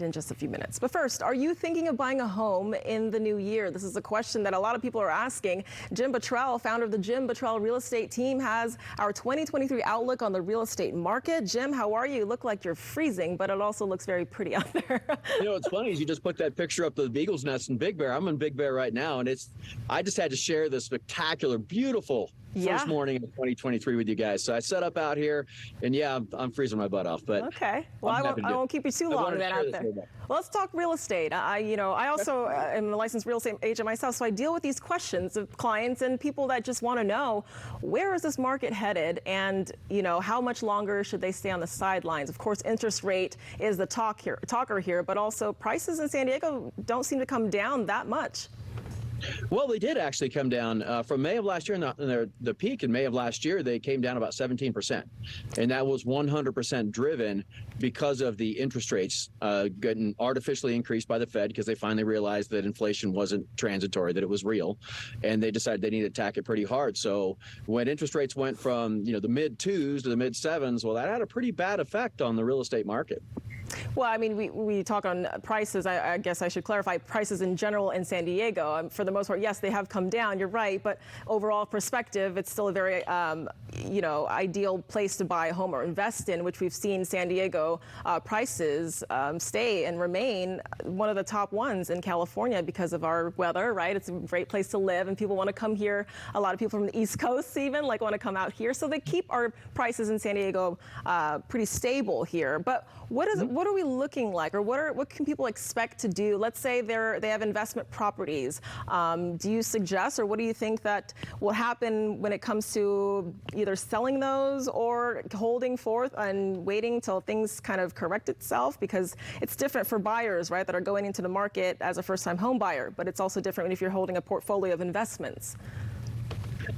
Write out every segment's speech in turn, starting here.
in just a few minutes. But first, are you thinking of buying a home in the new year? This is a question that a lot of people are asking. Jim Bottrell, founder of the Jim Bottrell Real Estate Team, has our 2023 outlook on the real estate market. Jim, how are you? You look like you're freezing, but it also looks very pretty out there. You know, what's funny is you just put that picture up of the Beagle's Nest in Big Bear. I'm in Big Bear right now, and I just had to share this spectacular, beautiful first morning of 2023 with you guys. So I set up out here, and yeah, I'm freezing my butt off. But okay, well, I won't keep you too long then out there. Well, let's talk real estate. I also am a licensed real estate agent myself, so I deal with these questions of clients and people that just want to know, where is this market headed, and how much longer should they stay on the sidelines? Of course, interest rate is the talker here, but also prices in San Diego don't seem to come down that much. Well, they did actually come down from May of last year. The peak in May of last year, they came down about 17%. And that was 100% driven because of the interest rates getting artificially increased by the Fed, because they finally realized that inflation wasn't transitory, that it was real. And they decided they needed to attack it pretty hard. So when interest rates went from the mid 2s to the mid 7s, well, that had a pretty bad effect on the real estate market. Well, I mean, we talk on prices. I guess I should clarify prices in general in San Diego. For the most part, yes, they have come down. You're right, but overall perspective, it's still a very, ideal place to buy a home or invest in, which we've seen San Diego prices stay and remain one of the top ones in California because of our weather, right? It's a great place to live, and people want to come here. A lot of people from the East Coast even want to come out here, so they keep our prices in San Diego pretty stable here. But what are we looking like, or what can people expect to do? Let's say they have investment properties. Do you suggest, or what do you think that will happen when it comes to either selling those or holding forth and waiting till things kind of correct itself? Because it's different for buyers, right, that are going into the market as a first-time home buyer, but it's also different if you're holding a portfolio of investments.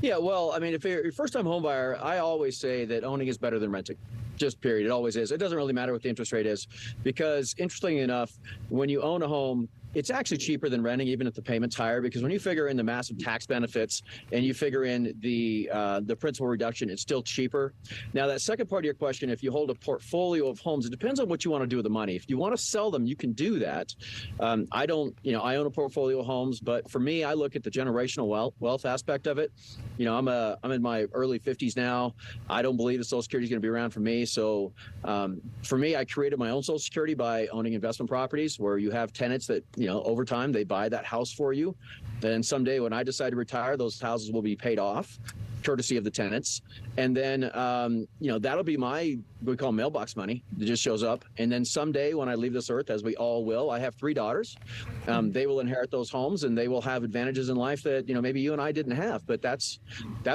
Yeah, well, I mean, if you're a first-time home buyer, I always say that owning is better than renting. Just period. It always is. It doesn't really matter what the interest rate is, because interestingly enough, when you own a home, it's actually cheaper than renting, even if the payment's higher, because when you figure in the massive tax benefits and you figure in the principal reduction, it's still cheaper. Now, that second part of your question, if you hold a portfolio of homes, it depends on what you want to do with the money. If you want to sell them, you can do that. I don't, I own a portfolio of homes, but for me, I look at the generational wealth aspect of it. I'm in my early 50s now. I don't believe the Social Security is going to be around for me. So for me, I created my own Social Security by owning investment properties where you have tenants that, over time, they buy that house for you. Then someday when I decide to retire, those houses will be paid off, courtesy of the tenants. And then, that'll be we call mailbox money. It just shows up. And then someday when I leave this earth, as we all will, I have 3 daughters. They will inherit those homes, and they will have advantages in life that, maybe you and I didn't have. But that's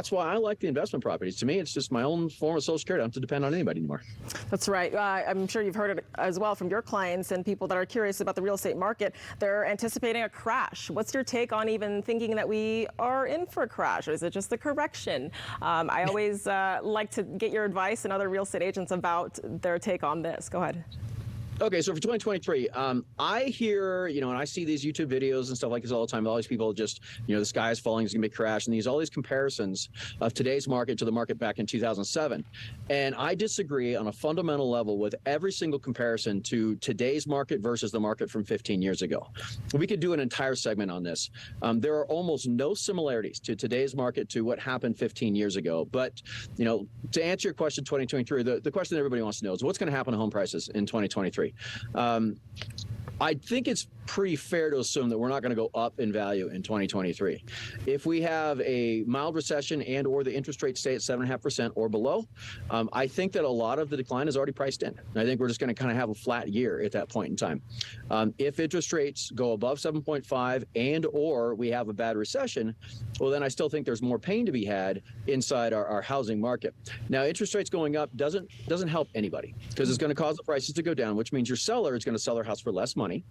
why I like the investment properties. To me, it's just my own form of Social Security. I don't have to depend on anybody anymore. That's right. I'm sure you've heard it as well from your clients and people that are curious about the real estate market. They're anticipating a crash. What's your take on even thinking that we are in for a crash? Or is it just a correction? I always like to get your advice and other real estate agents about their take on this. Go ahead. Okay, so for 2023, I hear, and I see these YouTube videos and stuff like this all the time. All these people just, the sky is falling, it's going to be a crash, and all these comparisons of today's market to the market back in 2007. And I disagree on a fundamental level with every single comparison to today's market versus the market from 15 years ago. We could do an entire segment on this. There are almost no similarities to today's market to what happened 15 years ago. But, to answer your question, 2023, the question that everybody wants to know is what's going to happen to home prices in 2023? I think it's pretty fair to assume that we're not going to go up in value in 2023. If we have a mild recession and or the interest rates stay at 7.5% or below, I think that a lot of the decline is already priced in. I think we're just going to kind of have a flat year at that point in time. If interest rates go above 7.5 and or we have a bad recession, well, then I still think there's more pain to be had inside our housing market. Now, interest rates going up doesn't help anybody, because it's going to cause the prices to go down, which means your seller is going to sell their house for less money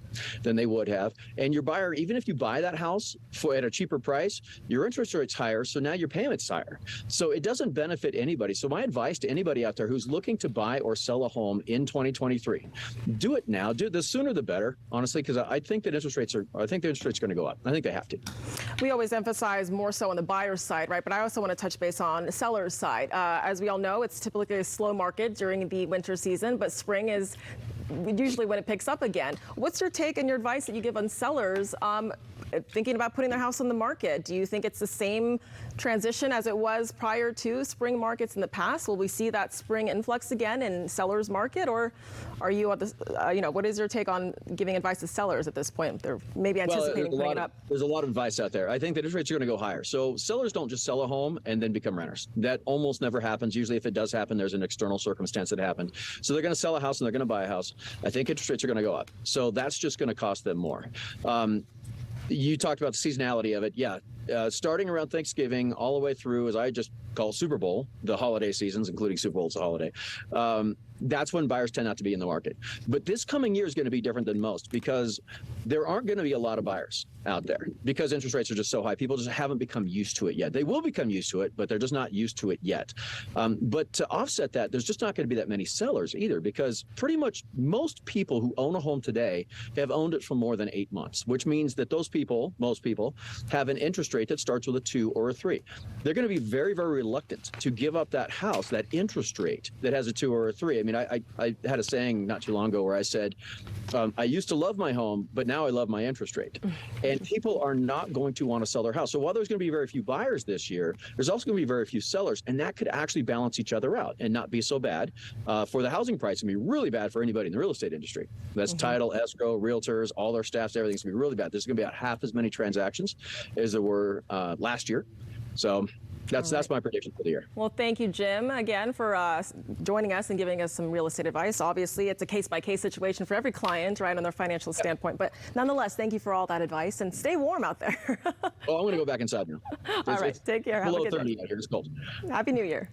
than they would have. And your buyer, even if you buy that house at a cheaper price, your interest rate's higher, so now your payment's higher. So it doesn't benefit anybody. So my advice to anybody out there who's looking to buy or sell a home in 2023, do it now. Do it, the sooner the better, honestly, because I think that the interest rates are going to go up. I think they have to. We always emphasize more so on the buyer's side, right? But I also want to touch base on the seller's side. As we all know, it's typically a slow market during the winter season, but spring is usually when it picks up again. What's your take and your advice that you give on sellers thinking about putting their house on the market? Do you think it's the same transition as it was prior to spring markets in the past? Will we see that spring influx again in sellers market, or are you at the, what is your take on giving advice to sellers at this point? They're maybe anticipating putting it up. There's a lot of advice out there. I think that interest rates are going to go higher. So sellers don't just sell a home and then become renters. That almost never happens. Usually if it does happen, there's an external circumstance that happened. So they're going to sell a house and they're going to buy a house. I think interest rates are going to go up. So that's just going to cost them more. You talked about the seasonality of it. Yeah. Starting around Thanksgiving all the way through, as I just call Super Bowl, the holiday seasons, including Super Bowl as a holiday, that's when buyers tend not to be in the market. But this coming year is going to be different than most because there aren't going to be a lot of buyers out there because interest rates are just so high. People just haven't become used to it yet. They will become used to it, but they're just not used to it yet. But to offset that, there's just not going to be that many sellers either because pretty much most people who own a home today have owned it for more than 8 months, which means that those people, most people, have an interest rate that starts with a 2 or a 3. They're going to be very, very reluctant to give up that house, that interest rate that has a 2 or a 3. I mean, I had a saying not too long ago where I said, I used to love my home, but now I love my interest rate. And people are not going to want to sell their house. So while there's going to be very few buyers this year, there's also going to be very few sellers. And that could actually balance each other out and not be so bad for the housing price. It can be really bad for anybody in the real estate industry. That's title, escrow, realtors, all their staffs, everything's going to be really bad. There's going to be about half as many transactions as there were last year. So that's my prediction for the year. Well, thank you, Jim, again for joining us and giving us some real estate advice. Obviously, it's a case-by-case situation for every client, right, on their financial standpoint. But nonetheless, thank you for all that advice, and stay warm out there. Oh, I'm going to go back inside now. All right, take care. Below 30 out here. It's cold. Happy New Year.